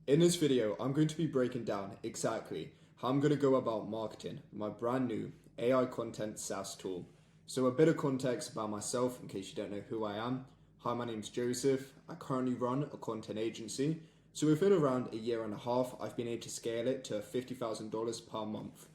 In this video, I'm going to be breaking down exactly how I'm going to go about marketing my brand new AI content SaaS tool. So a bit of context about myself in case you don't know who I am. Hi, my name's Joseph. I currently run a content agency. So within around a year and a half, I've been able to scale it to $50,000 per month.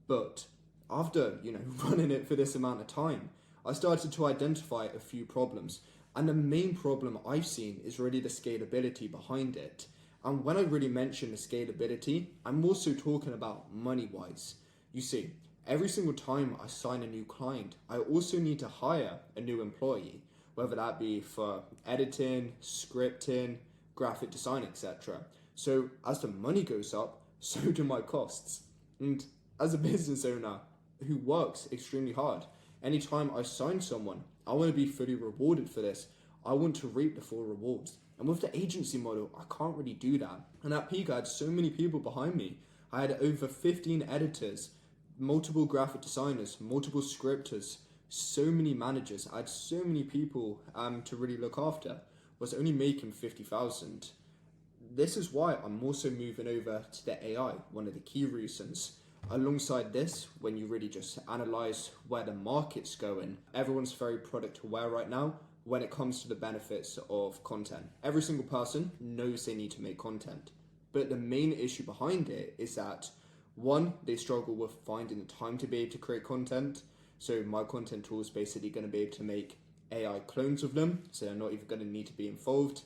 But after, running it for this amount of time, I started to identify a few problems. And the main problem I've seen is really the scalability behind it. And when I really mention the scalability, I'm also talking about money-wise. You see, every single time I sign a new client, I also need to hire a new employee, whether that be for editing, scripting, graphic design, etc. So as the money goes up, so do my costs. And as a business owner who works extremely hard, anytime I sign someone, I want to be fully rewarded for this. I want to reap the full rewards. And with the agency model, I can't really do that. And at peak, I had so many people behind me. I had over 15 editors, multiple graphic designers, multiple scripters, so many managers. I had so many people to really look after. I was only making 50,000. This is why I'm also moving over to the AI, one of the key reasons. Alongside this, when you really just analyze where the market's going, everyone's very product aware right now when it comes to the benefits of content. Every single person knows they need to make content. But the main issue behind it is that, one, they struggle with finding the time to be able to create content. So my content tool is basically going to be able to make AI clones of them, so they're not even going to need to be involved.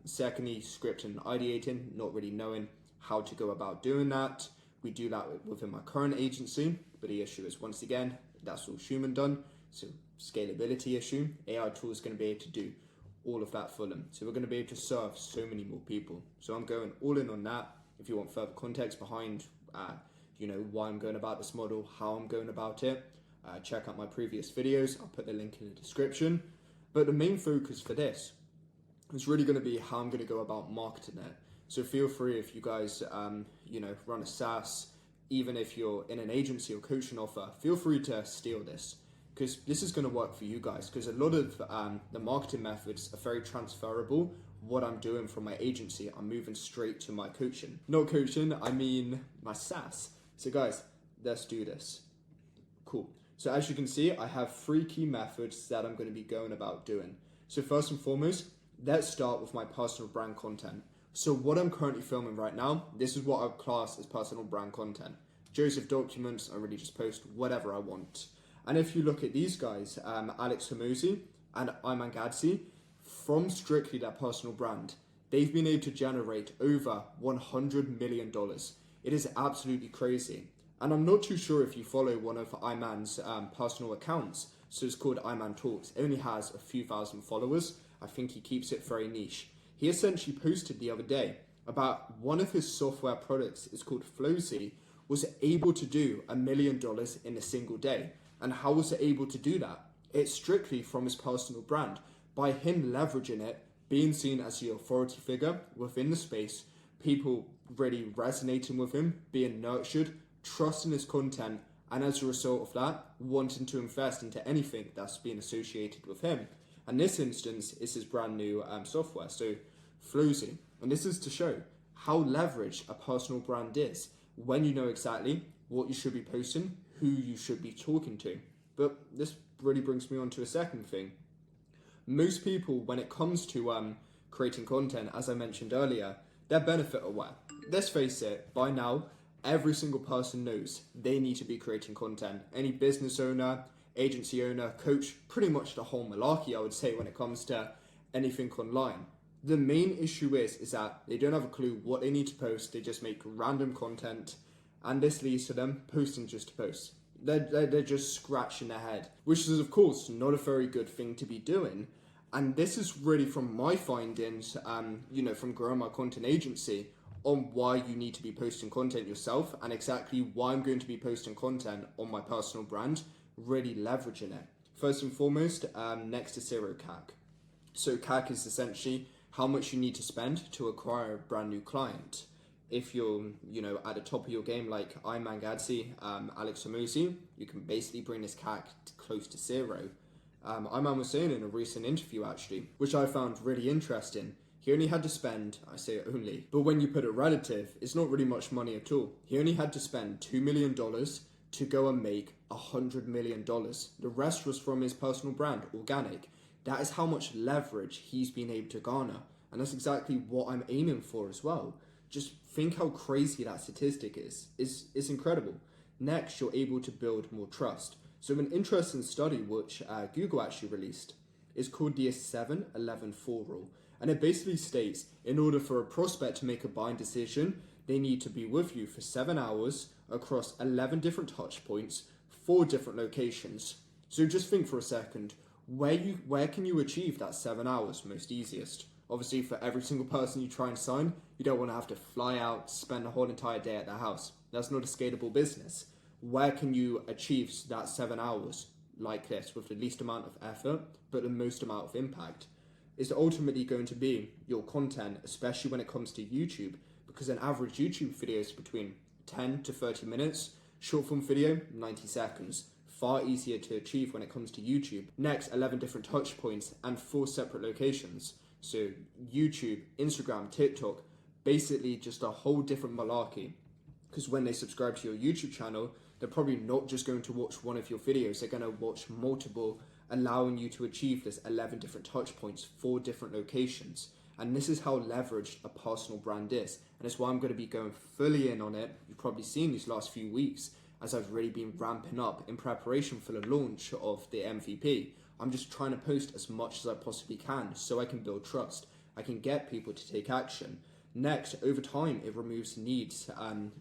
Secondly, scripting and ideating, not really knowing how to go about doing that. We do that within my current agency, but the issue is, once again, that's all human done. So scalability issue, AI tool is going to be able to do all of that for them. So we're going to be able to serve so many more people. So I'm going all in on that. If you want further context behind, why I'm going about this model, how I'm going about it, check out my previous videos. I'll put the link in the description. But the main focus for this is really going to be how I'm going to go about marketing it. So feel free, if you guys, run a SaaS, even if you're in an agency or coaching offer, feel free to steal this, because this is going to work for you guys, because a lot of the marketing methods are very transferable. What I'm doing from my agency, I'm moving straight to my coaching. Not coaching, I mean my SaaS. So guys, let's do this. Cool. So as you can see, I have 3 key methods that I'm going to be going about doing. So first and foremost, let's start with my personal brand content. So what I'm currently filming right now, this is what I class as personal brand content. Joseph documents, I really just post whatever I want. And if you look at these guys, Alex Hormozi and Ayman Gadzi, from strictly their personal brand, they've been able to generate over $100 million. It is absolutely crazy. And I'm not too sure if you follow one of Ayman's personal accounts. So it's called Ayman Talks. It only has a few thousand followers. I think he keeps it very niche. He essentially posted the other day about one of his software products, it's called Flowzy, was able to do $1 million in a single day. And how was it able to do that? It's strictly from his personal brand. By him leveraging it, being seen as the authority figure within the space, people really resonating with him, being nurtured, trusting his content, and as a result of that, wanting to invest into anything that's been associated with him. And this instance is his brand new software, so Flowzy. And this is to show how leveraged a personal brand is when you know exactly what you should be posting, who you should be talking to. But this really brings me on to a second thing. Most people, when it comes to creating content, as I mentioned earlier, they're benefit aware. Let's face it, by now, every single person knows they need to be creating content. Any business owner, agency owner, coach, pretty much the whole malarkey, I would say, when it comes to anything online. The main issue is that they don't have a clue what they need to post. They just make random content, and this leads to them posting just to post. They're just scratching their head, which is, of course, not a very good thing to be doing. And this is really from my findings, from growing my content agency, on why you need to be posting content yourself, and exactly why I'm going to be posting content on my personal brand, really leveraging it. First and foremost, next to zero CAC. So CAC is essentially how much you need to spend to acquire a brand new client. If you're, at the top of your game like Ayman Gadzi, Alex Hormozi, you can basically bring this CAC close to zero. Ayman was saying in a recent interview actually, which I found really interesting, He only had to spend, I say only, but when you put it relative, it's not really much money at all. He only had to spend $2 million to go and make $100 million. The rest was from his personal brand, organic. That is how much leverage he's been able to garner. And that's exactly what I'm aiming for as well. Just think how crazy that statistic is. It's incredible. Next, you're able to build more trust. So an interesting study which Google actually released is called the 7-11-4 rule. And it basically states, in order for a prospect to make a buying decision, they need to be with you for 7 hours across 11 different touch points, 4 different locations. So just think for a second, where can you achieve that 7 hours most easiest? Obviously, for every single person you try and sign, you don't want to have to fly out, spend a whole entire day at their house. That's not a scalable business. Where can you achieve that 7 hours like this with the least amount of effort, but the most amount of impact? Is ultimately going to be your content, especially when it comes to YouTube, because an average YouTube video is between 10 to 30 minutes, short form video, 90 seconds. Far easier to achieve when it comes to YouTube. Next, 11 different touch points and 4 separate locations. So YouTube, Instagram, TikTok, basically just a whole different malarkey. Because when they subscribe to your YouTube channel, they're probably not just going to watch one of your videos, they're going to watch multiple, allowing you to achieve this 11 different touch points, 4 different locations. And this is how leveraged a personal brand is. And it's why I'm going to be going fully in on it. You've probably seen these last few weeks as I've really been ramping up in preparation for the launch of the MVP. I'm just trying to post as much as I possibly can so I can build trust. I can get people to take action. Next, over time, it removes needs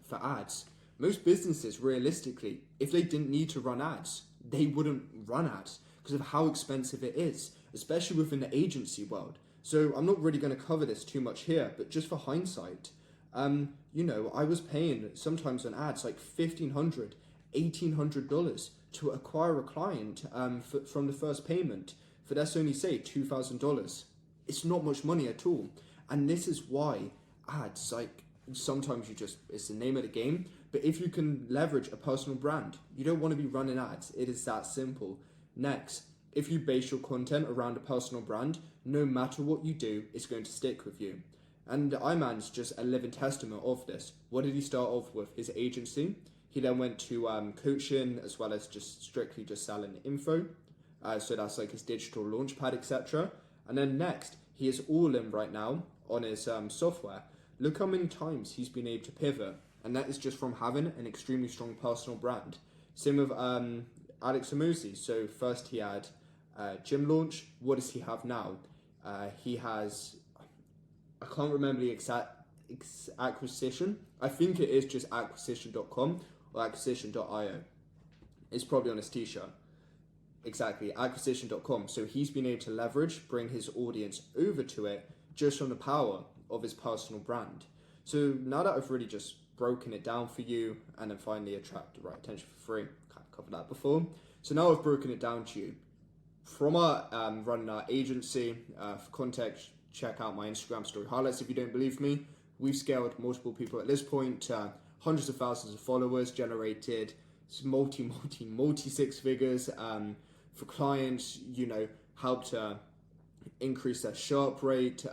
for ads. Most businesses, realistically, if they didn't need to run ads, they wouldn't run ads because of how expensive it is, especially within the agency world. So I'm not really going to cover this too much here, but just for hindsight, I was paying sometimes on ads like $1,500, $1,800 to acquire a client from the first payment for that's only say $2,000. It's not much money at all. And this is why ads, like sometimes it's the name of the game, but if you can leverage a personal brand, you don't want to be running ads. It is that simple. Next, if you base your content around a personal brand, no matter what you do, it's going to stick with you. And Iman's just a living testament of this. What did he start off with? His agency. He then went to coaching as well as just strictly just selling info. So that's like his digital launchpad, etc. And then next, he is all in right now on his software. Look how many times he's been able to pivot. And that is just from having an extremely strong personal brand. Same with Alex Amosi. So first he had gym launch. What does he have now? He has, I can't remember the exact acquisition. I think it is just acquisition.com or acquisition.io. It's probably on his t-shirt. Exactly, acquisition.com. So he's been able to leverage, bring his audience over to it just from the power of his personal brand. So now that I've really just broken it down for you and then finally attract the right attention for free, can't cover that before. So now I've broken it down to you. From our running our agency, for context, check out my Instagram story highlights if you don't believe me. We've scaled multiple people at this point, hundreds of thousands of followers, generated multi six figures for clients, helped increase their sharp rate,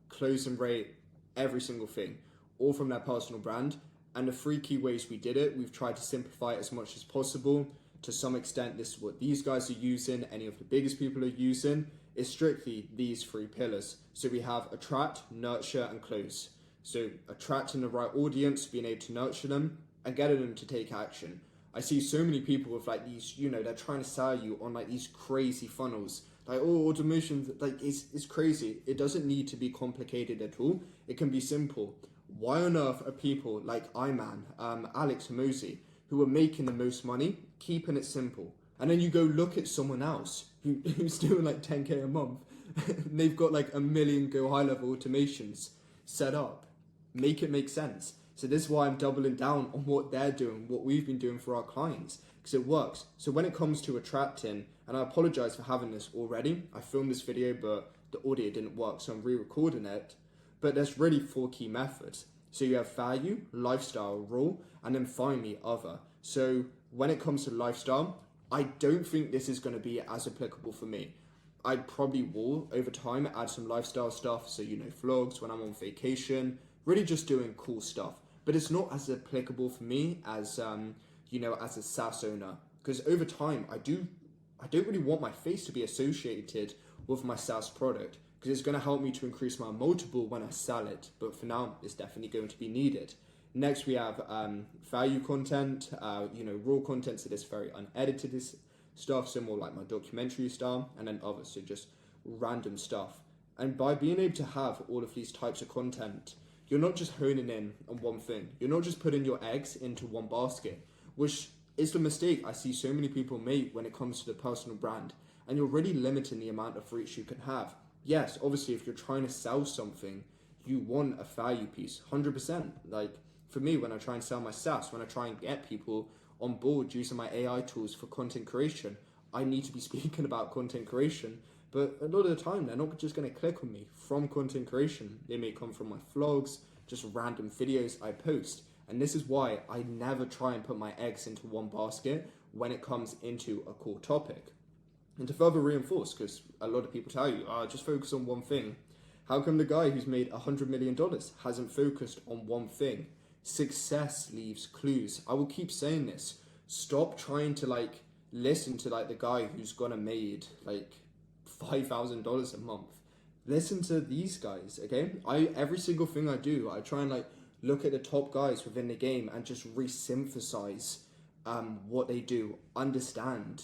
closing rate, every single thing, all from their personal brand. And the 3 key ways we did it, we've tried to simplify it as much as possible. To some extent, this is what these guys are using, any of the biggest people are using, is strictly these 3 pillars. So we have attract, nurture, and close. So attracting the right audience, being able to nurture them, and getting them to take action. I see so many people with like these, they're trying to sell you on like these crazy funnels. Like, automation, like it's crazy. It doesn't need to be complicated at all. It can be simple. Why on earth are people like Iman, Alex Amosi, who are making the most money, keeping it simple? And then you go look at someone else who's doing like 10K a month. And they've got like 1 million go high level automations set up. Make it make sense. So this is why I'm doubling down on what they're doing, what we've been doing for our clients, because it works. So when it comes to attracting, and I apologize for having this already, I filmed this video, but the audio didn't work, so I'm re-recording it. But there's really 4 key methods. So you have value, lifestyle, raw, and then finally other. So when it comes to lifestyle, I don't think this is going to be as applicable for me. I probably will over time add some lifestyle stuff. So, vlogs when I'm on vacation, really just doing cool stuff. But it's not as applicable for me as, as a SaaS owner. Because over time, I don't really want my face to be associated with my SaaS product because it's going to help me to increase my multiple when I sell it. But for now, it's definitely going to be needed. Next, we have value content, raw content, so this very unedited stuff, so more like my documentary style, and then others, so just random stuff. And by being able to have all of these types of content, you're not just honing in on one thing. You're not just putting your eggs into one basket, which is the mistake I see so many people make when it comes to the personal brand. And you're really limiting the amount of reach you can have. Yes, obviously, if you're trying to sell something, you want a value piece, 100%. Like for me, when I try and sell my SaaS, when I try and get people on board using my AI tools for content creation, I need to be speaking about content creation. But a lot of the time, they're not just going to click on me from content creation. They may come from my vlogs, just random videos I post. And this is why I never try and put my eggs into one basket when it comes into a core topic. And to further reinforce, because a lot of people tell you, just focus on one thing. How come the guy who's made $100 million hasn't focused on one thing? Success leaves clues. I will keep saying this. Stop trying to listen to the guy who's gonna made $5,000 a month. Listen to these guys, okay? Every single thing I do, I try and look at the top guys within the game and just re-synthesize what they do. Understand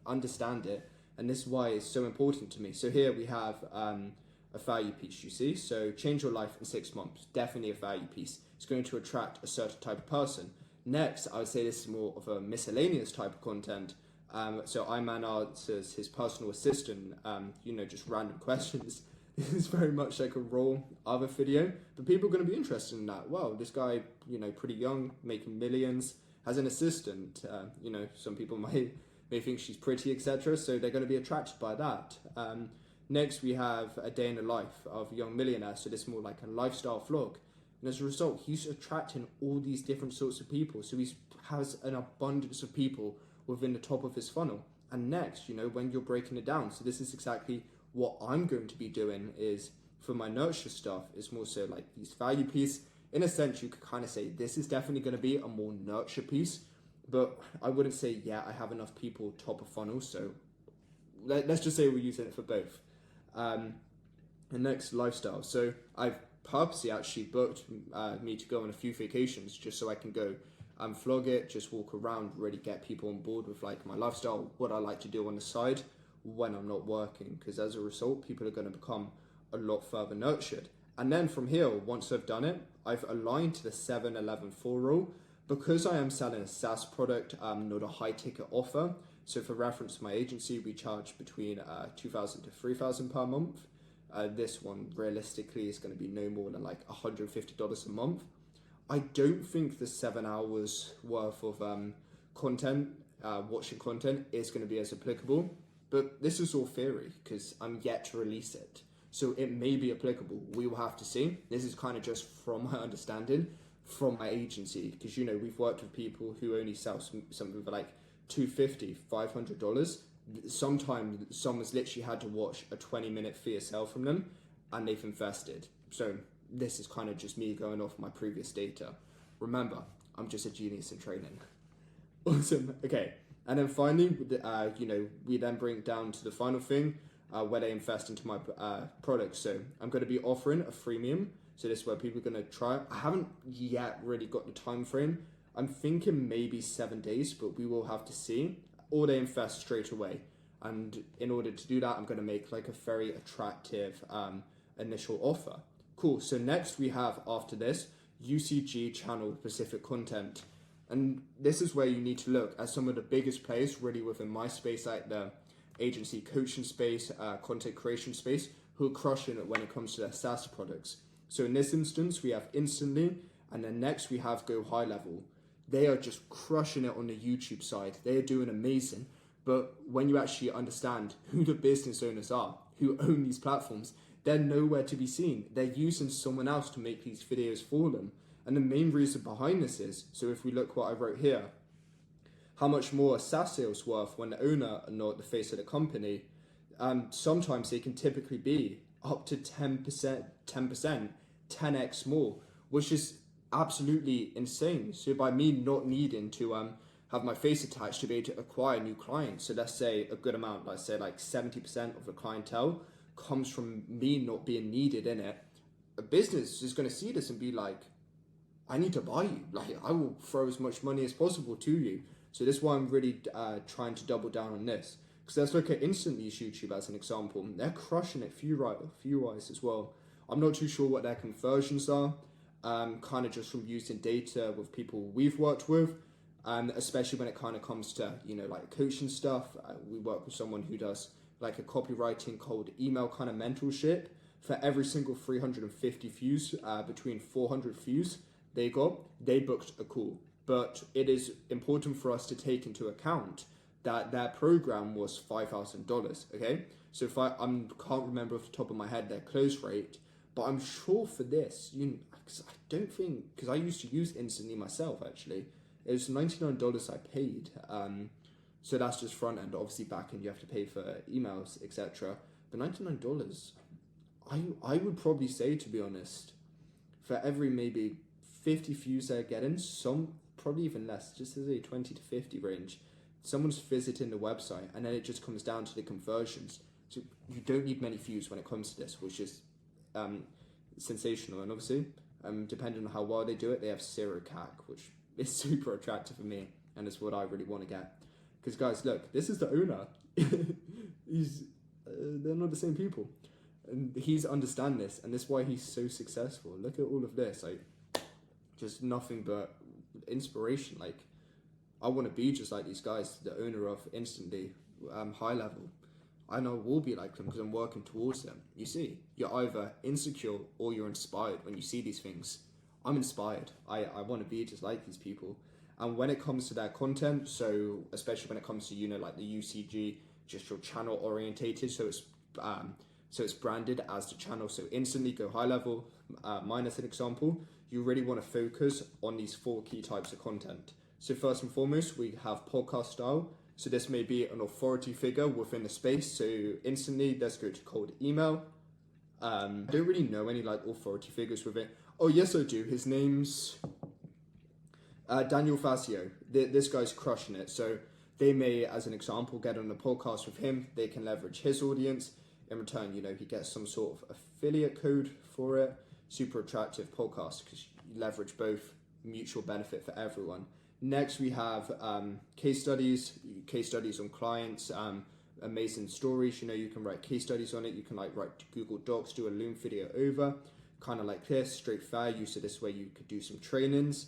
it, and this is why it's so important to me. So here we have a value piece, you see? So change your life in 6 months, definitely a value piece. It's going to attract a certain type of person. Next, I would say this is more of a miscellaneous type of content. So Iman answers his personal assistant, just random questions. This is very much like a raw other video, but people are going to be interested in that. Wow, this guy, pretty young, making millions, has an assistant. Some people may think she's pretty, etc. So they're going to be attracted by that. Next, we have a day in the life of a young millionaire. So this is more like a lifestyle vlog. And as a result, he's attracting all these different sorts of people. So he has an abundance of people within the top of his funnel. And next, when you're breaking it down, so this is exactly what I'm going to be doing is for my nurture stuff is more so like these value piece. In a sense, you could kind of say this is definitely going to be a more nurture piece, but I wouldn't say, I have enough people top of funnel. So let's just say we're using it for both. And next, lifestyle. So I've purposely actually booked me to go on a few vacations just so I can go and vlog it, just walk around, really get people on board with my lifestyle, what I like to do on the side when I'm not working, because as a result, people are going to become a lot further nurtured. And then from here, once I've done it, I've aligned to the 7-11-4 rule. Because I am selling a SaaS product, not a high ticket offer. So for reference, my agency, we charge between $2,000 to $3,000 per month. This one realistically is going to be no more than $150 a month. I don't think the 7 hours worth of content, watching content, is going to be as applicable. But this is all theory because I'm yet to release it. So it may be applicable. We will have to see. This is kind of just from my understanding from my agency, because we've worked with people who only sell something for $250, $500. Sometimes someone's literally had to watch a 20-minute VSL from them and they've invested. So this is kind of just me going off my previous data. Remember, I'm just a genius in training. Awesome. Okay. And then finally, we then bring it down to the final thing where they invest into my product. So I'm going to be offering a freemium. So this is where people are going to try it. I haven't yet really got the time frame. I'm thinking maybe 7 days, but we will have to see. Or they invest straight away. And in order to do that, I'm going to make a very attractive initial offer. Cool. So next we have, after this, UCG channel specific content. And this is where you need to look at some of the biggest players really within my space, like the agency coaching space, content creation space, who are crushing it when it comes to their SaaS products. So in this instance, we have Instantly, and then next we have Go High Level. They are just crushing it on the YouTube side. They are doing amazing. But when you actually understand who the business owners are, who own these platforms, they're nowhere to be seen. They're using someone else to make these videos for them. And the main reason behind this is, so if we look what I wrote here, how much more a SaaS sales worth when the owner are not the face of the company, sometimes they can typically be up to 10%, 10x more, which is absolutely insane. So by me not needing to have my face attached to be able to acquire new clients, so let's say a good amount, let's say like 70% of the clientele comes from me not being needed in it, a business is going to see this and be like, I need to buy you. Like, I will throw as much money as possible to you. So this is why I'm really trying to double down on this. Because let's look at Instantly's YouTube as an example. They're crushing it view-wise as well. I'm not too sure what their conversions are, kind of just from using data with people we've worked with, especially when it kind of comes to, like coaching stuff. We work with someone who does like a copywriting cold email kind of mentorship. For every single 350 views, between 400 views they booked a call. But it is important for us to take into account that their program was $5,000, okay? So if I can't remember off the top of my head their close rate, but I'm sure for this, cause I don't think, because I used to use Instantly myself actually, it was $99 I paid. So that's just front end. Obviously back end you have to pay for emails, etc. But $99, I would probably say, to be honest, for every maybe 50 views they're getting, some probably even less, just as a 20 to 50 range, someone's visiting the website, and then it just comes down to the conversions. So you don't need many views when it comes to this, which is sensational. And obviously, depending on how well they do it, they have 0 CAC, which is super attractive for me, and it's what I really want to get. Because guys, look, this is the owner. They're not the same people, and he's understand this, and that's why he's so successful. Look at all of this, like, just nothing but inspiration. Like, I want to be just like these guys, the owner of Instantly, high level. I know we'll be like them because I'm working towards them. You see, you're either insecure or you're inspired when you see these things. I'm inspired. I want to be just like these people. And when it comes to their content, so especially when it comes to, like the UCG, just your channel orientated, so it's branded as the channel. So Instantly go high level, mine as an example, you really want to focus on these 4 key types of content. So first and foremost, we have podcast style. So this may be an authority figure within the space. So Instantly, let's go to cold email. I don't really know any like authority figures with it. Oh yes, I do. His name's Daniel Fazio. This guy's crushing it. So they may, as an example, get on a podcast with him. They can leverage his audience. In return, he gets some sort of affiliate code for it. Super attractive podcast because you leverage both, mutual benefit for everyone. Next, we have case studies on clients, amazing stories. You can write case studies on it. You can write Google Docs, do a Loom video over, kind of like this, straight value. So this way you could do some trainings.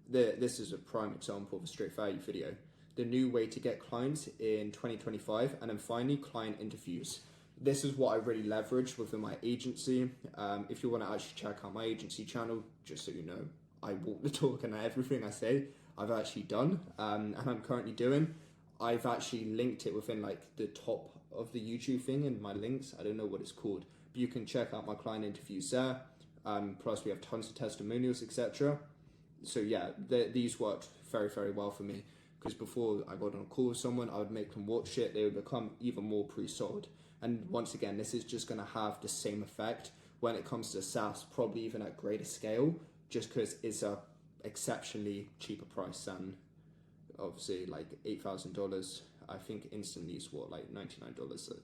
This is a prime example of a straight value video. The new way to get clients in 2025. And then finally, client interviews. This is what I really leverage within my agency. If you want to actually check out my agency channel, just so you know, I walk the talk and everything I say I've actually done, and I'm currently doing. I've actually linked it within like the top of the YouTube thing in my links. I don't know what it's called, but you can check out my client interviews there. Plus we have tons of testimonials, etc. So yeah, these worked very, very well for me, because before I got on a call with someone, I would make them watch it. They would become even more pre-sold. And once again, this is just going to have the same effect when it comes to SaaS, probably even at greater scale, just because it's a exceptionally cheaper price than obviously like $8,000. I think Instantly is like $99. So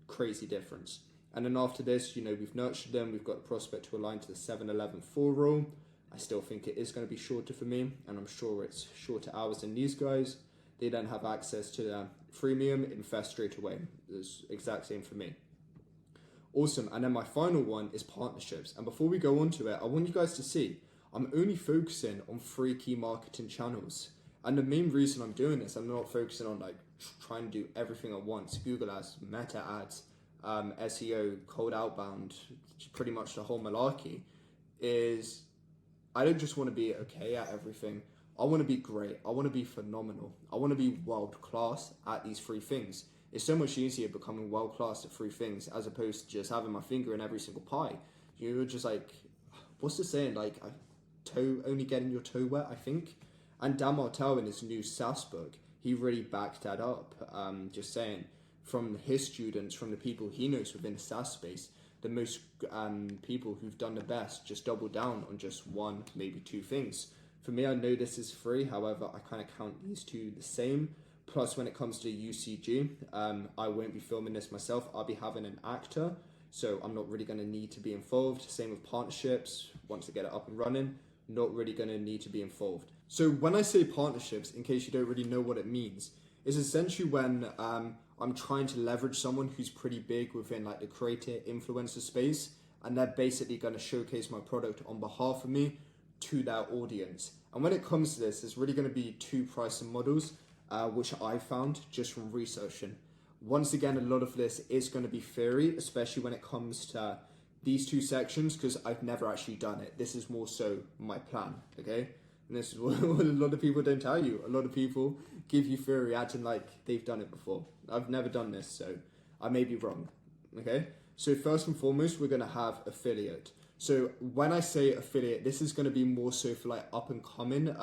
crazy difference. And then after this, we've nurtured them. We've got a prospect to align to the 7-11-4 rule. I still think it is going to be shorter for me, and I'm sure it's shorter hours than these guys. They then have access to the freemium, invest straight away. It's exact same for me. Awesome. And then my final one is partnerships. And before we go on to it, I want you guys to see I'm only focusing on 3 key marketing channels. And the main reason I'm doing this, I'm not focusing on like trying to do everything at once. Google ads, meta ads, SEO, cold outbound, pretty much the whole malarkey, is I don't just want to be okay at everything. I want to be great. I want to be phenomenal. I want to be world class at these 3 things. It's so much easier becoming world class at 3 things as opposed to just having my finger in every single pie. You're just like, what's the saying? Like, only getting your toe wet, I think. And Dan Martell in his new SaaS book, he really backed that up. Just saying, from his students, from the people he knows within the SaaS space, the most people who've done the best just double down on just one, maybe two things. For me, I know this is free. However, I kind of count these two the same. Plus, when it comes to UCG, I won't be filming this myself. I'll be having an actor, so I'm not really going to need to be involved. Same with partnerships. Once I get it up and running, not really going to need to be involved. So when I say partnerships, in case you don't really know what it means, is essentially when I'm trying to leverage someone who's pretty big within like the creator influencer space, and they're basically going to showcase my product on behalf of me to their audience. And when it comes to this, there's really going to be two pricing models, which I found just from researching. Once again, a lot of this is going to be theory, especially when it comes to these two sections, because I've never actually done it. This is more so my plan, okay? And this is what a lot of people don't tell you. A lot of people give you theory acting like they've done it before. I've never done this, so I may be wrong, okay? So first and foremost, we're going to have affiliate. So when I say affiliate, this is going to be more so for like up and coming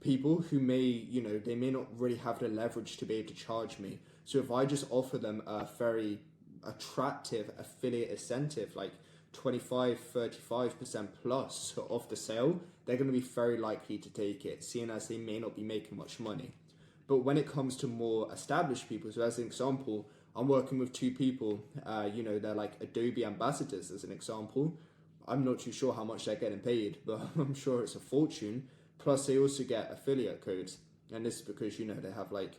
people who may, they may not really have the leverage to be able to charge me. So if I just offer them a very attractive affiliate incentive, like 25, 35% plus off the sale, they're going to be very likely to take it, seeing as they may not be making much money. But when it comes to more established people, so as an example, I'm working with two people, they're like Adobe ambassadors as an example. I'm not too sure how much they're getting paid, but I'm sure it's a fortune. Plus they also get affiliate codes. And this is because, they have like,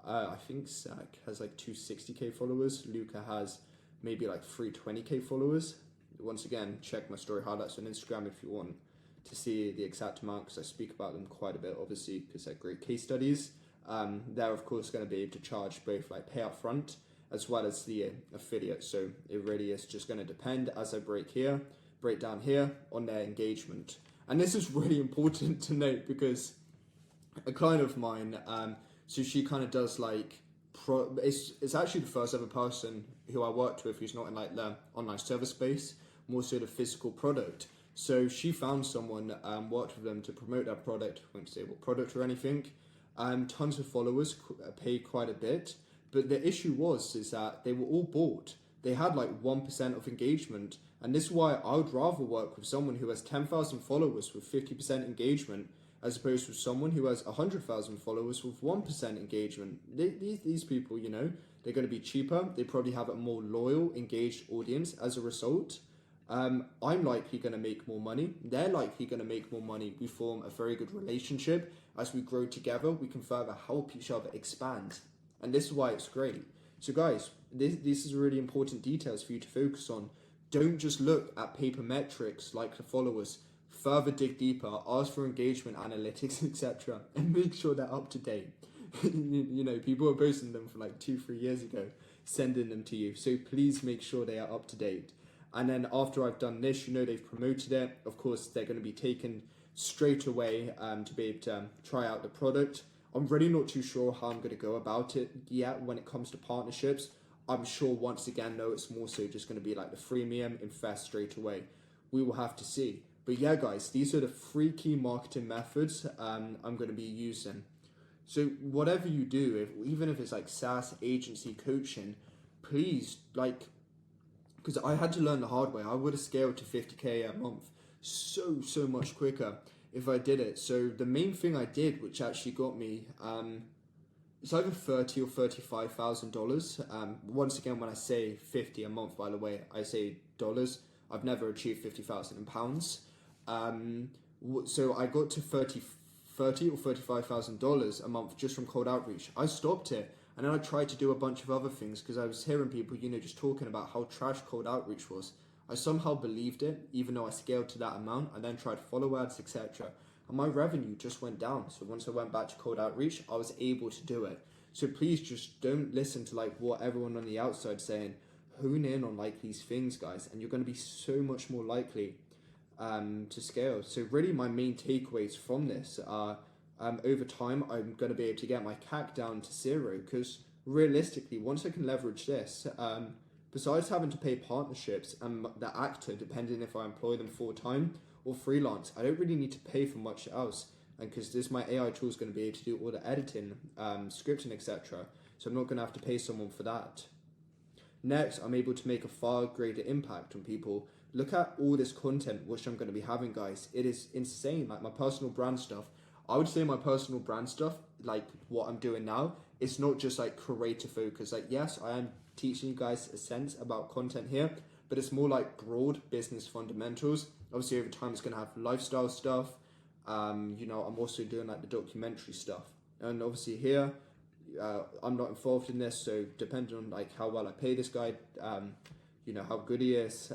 I think Zach has like 260k followers. Luca has maybe like 320k followers. Once again, check my story highlights on Instagram if you want to see the exact amount, because I speak about them quite a bit, obviously, because they're great case studies. They're of course going to be able to charge both like pay up front as well as the affiliate. So it really is just going to depend, as I break down here, on their engagement. And this is really important to note, because a client of mine, so she kind of does like, it's actually the first ever person who I worked with who's not in like the online service space, more so the physical product. So she found someone, worked with them to promote their product, I won't say what product or anything. Tons of followers, paid quite a bit. But the issue is that they were all bought. They had like 1% of engagement. And this is why I would rather work with someone who has 10,000 followers with 50% engagement, as opposed to someone who has 100,000 followers with 1% engagement. These people, they're going to be cheaper. They probably have a more loyal, engaged audience as a result. I'm likely going to make more money. They're likely going to make more money. We form a very good relationship. As we grow together, we can further help each other expand. And this is why it's great. So guys, this is really important details for you to focus on. Don't just look at paper metrics like the followers. Further dig deeper, ask for engagement analytics, etc. and make sure they're up to date. People are posting them for like 2-3 years ago, sending them to you. So please make sure they are up to date. And then after I've done this, they've promoted it. Of course, they're going to be taken straight away to be able to try out the product. I'm really not too sure how I'm going to go about it yet when it comes to partnerships. I'm sure once again, though, it's more so just going to be like the freemium, invest straight away. We will have to see. But yeah, guys, these are the 3 key marketing methods I'm going to be using. So whatever you do, even if it's like SaaS, agency, coaching, please, because I had to learn the hard way. I would have scaled to 50k a month so much quicker if I did it. So the main thing I did, which actually got me, it's either $30,000 or $35,000. Once again, when I say 50 a month, by the way, I say dollars. I've never achieved 50,000 in pounds. So I got to $30,000 or $35,000 a month just from cold outreach. I stopped it, and then I tried to do a bunch of other things because I was hearing people, just talking about how trash cold outreach was. I somehow believed it, even though I scaled to that amount. I then tried follow ads, etc. And my revenue just went down. So once I went back to cold outreach, I was able to do it. So please just don't listen to what everyone on the outside saying. Hone in on these things, guys, and you're going to be so much more likely to scale. So really my main takeaways from this are over time I'm going to be able to get my CAC down to 0, because realistically once I can leverage this, besides having to pay partnerships and the actor, depending if I employ them full-time or freelance, I don't really need to pay for much else. And because my AI tool is going to be able to do all the editing, scripting, etc. so I'm not going to have to pay someone for that. Next, I'm able to make a far greater impact on people. Look at all this content which I'm going to be having, guys. It is insane. Like my personal brand stuff, I would say my personal brand stuff, like what I'm doing now, it's not just like creator focus. Like, yes, I am teaching you guys a sense about content here, but it's more like broad business fundamentals. Obviously, over time, it's going to have lifestyle stuff. You know, I'm also doing like the documentary stuff. And obviously here, I'm not involved in this, so depending on like how well I pay this guy, you know, how good he is,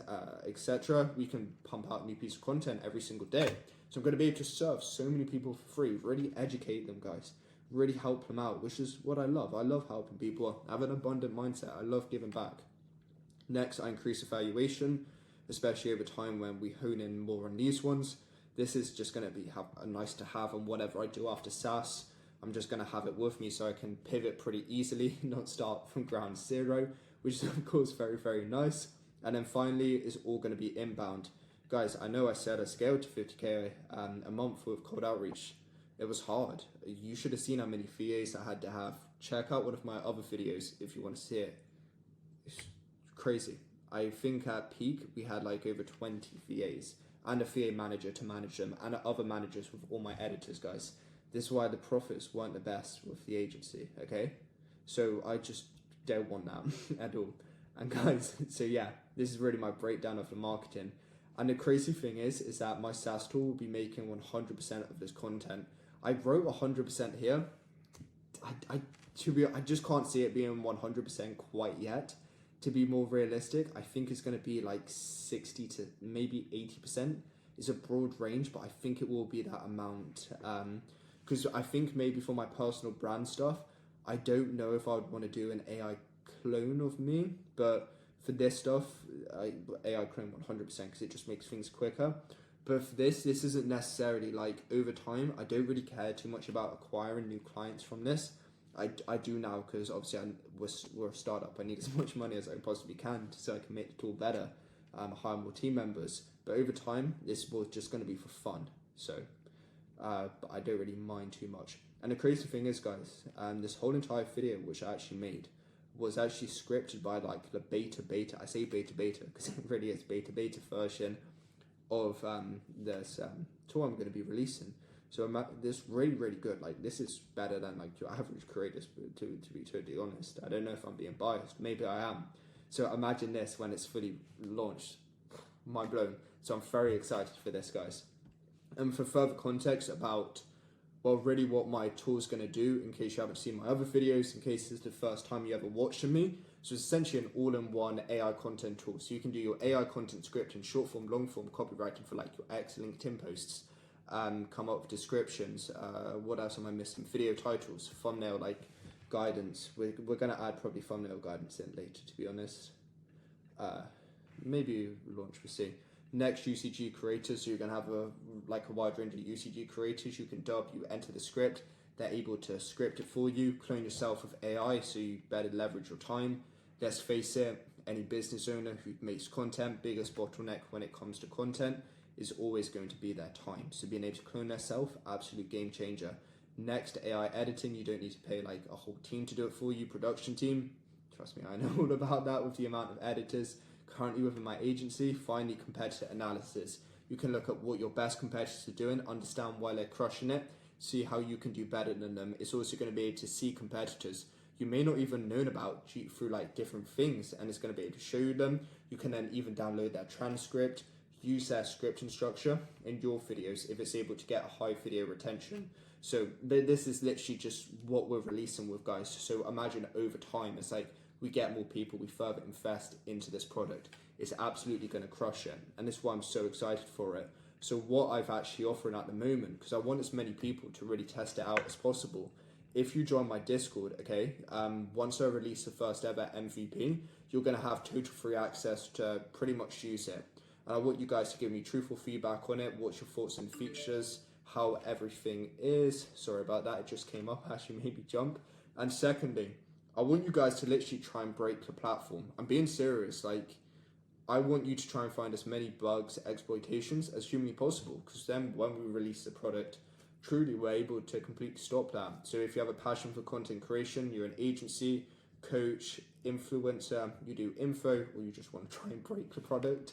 etc., we can pump out a new piece of content every single day. So I'm going to be able to serve so many people for free, really educate them, guys, really help them out, which is what I love. I love helping people. I have an abundant mindset. I love giving back. Next, I increase evaluation, especially over time when we hone in more on these ones. This is just going to be a nice to have on whatever I do after SaaS. I'm just going to have it with me so I can pivot pretty easily, not start from ground zero, which is of course very, very nice. And then finally, it's all going to be inbound. Guys, I know I said I scaled to 50K a month with cold outreach. It was hard. You should have seen how many VAs I had to have. Check out one of my other videos if you want to see it. It's crazy. I think at peak, we had like over 20 VAs and a VA manager to manage them and other managers with all my editors, guys. This is why the profits weren't the best with the agency, okay? So I just don't want that at all. And guys, so yeah, this is really my breakdown of the marketing. And the crazy thing is that my SaaS tool will be making 100% of this content. I wrote 100% here. I just can't see it being 100% quite yet. To be more realistic, I think it's going to be like 60 to maybe 80%. It's a broad range, but I think it will be that amount. Because I think maybe for my personal brand stuff, I don't know if I would want to do an AI clone of me, but for this stuff, AI clone 100% because it just makes things quicker. But for this isn't necessarily like over time. I don't really care too much about acquiring new clients from this. I do now because obviously we're a startup. I need as much money as I possibly can so I can make the tool better, hire more team members. But over time, this was just going to be for fun. So, but I don't really mind too much. And the crazy thing is, guys, this whole entire video which I actually made was actually scripted by like the beta. I say beta because it really is beta version of this tool I'm going to be releasing. So this really, really good. Like this is better than like your average creators, to be totally honest. I don't know if I'm being biased. Maybe I am. So imagine this when it's fully launched. Mind blown. So I'm very excited for this, guys. And for further context about, well, really what my tool's going to do, in case you haven't seen my other videos, in case this is the first time you ever watched me. So it's essentially an all-in-one AI content tool. So you can do your AI content script in short form, long form copywriting for like your X LinkedIn posts. Come up with descriptions. What else am I missing? Video titles, thumbnail like guidance. We're going to add probably thumbnail guidance in later, to be honest. Maybe launch, we'll see. Next, UCG creators. So you're going to have a wide range of UCG creators you can dub. You enter the script. They're able to script it for you. Clone yourself with AI so you better leverage your time. Let's face it, any business owner who makes content, biggest bottleneck when it comes to content is always going to be their time. So being able to clone themselves, absolute game changer. Next, AI editing. You don't need to pay like a whole team to do it for you, production team. Trust me, I know all about that with the amount of editors currently within my agency. Finally, competitor analysis. You can look at what your best competitors are doing, understand why they're crushing it, see how you can do better than them. It's also going to be able to see competitors you may not even known about through like different things, and it's going to be able to show you them. You can then even download their transcript, use their scripting structure in your videos if it's able to get a high video retention. So this is literally just what we're releasing with, guys. So imagine over time, it's like we get more people, we further invest into this product. It's absolutely going to crush it. And this is why I'm so excited for it. So what I've actually offering at the moment, because I want as many people to really test it out as possible. If you join my Discord, okay, once I release the first ever MVP, you're going to have total free access to pretty much use it. And I want you guys to give me truthful feedback on it. What's your thoughts and features? How everything is. Sorry about that. It just came up. Actually made me jump. And secondly, I want you guys to literally try and break the platform. I'm being serious. Like, I want you to try and find as many bugs, exploitations as humanly possible. Because then when we release the product, truly we're able to completely stop that. So if you have a passion for content creation, you're an agency, coach, influencer, you do info, or you just want to try and break the product,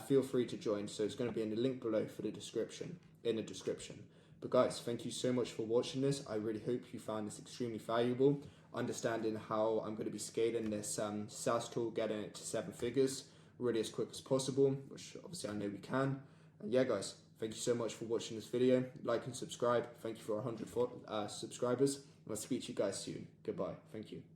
feel free to join. So it's going to be in the link below for the description, in the description. But guys, thank you so much for watching this. I really hope you found this extremely valuable, understanding how I'm going to be scaling this SaaS tool, getting it to 7 figures really as quick as possible, which obviously I know we can. And yeah guys, thank you so much for watching this video. Like and subscribe. Thank you for 100 subscribers. And I'll speak to you guys soon. Goodbye. Thank you.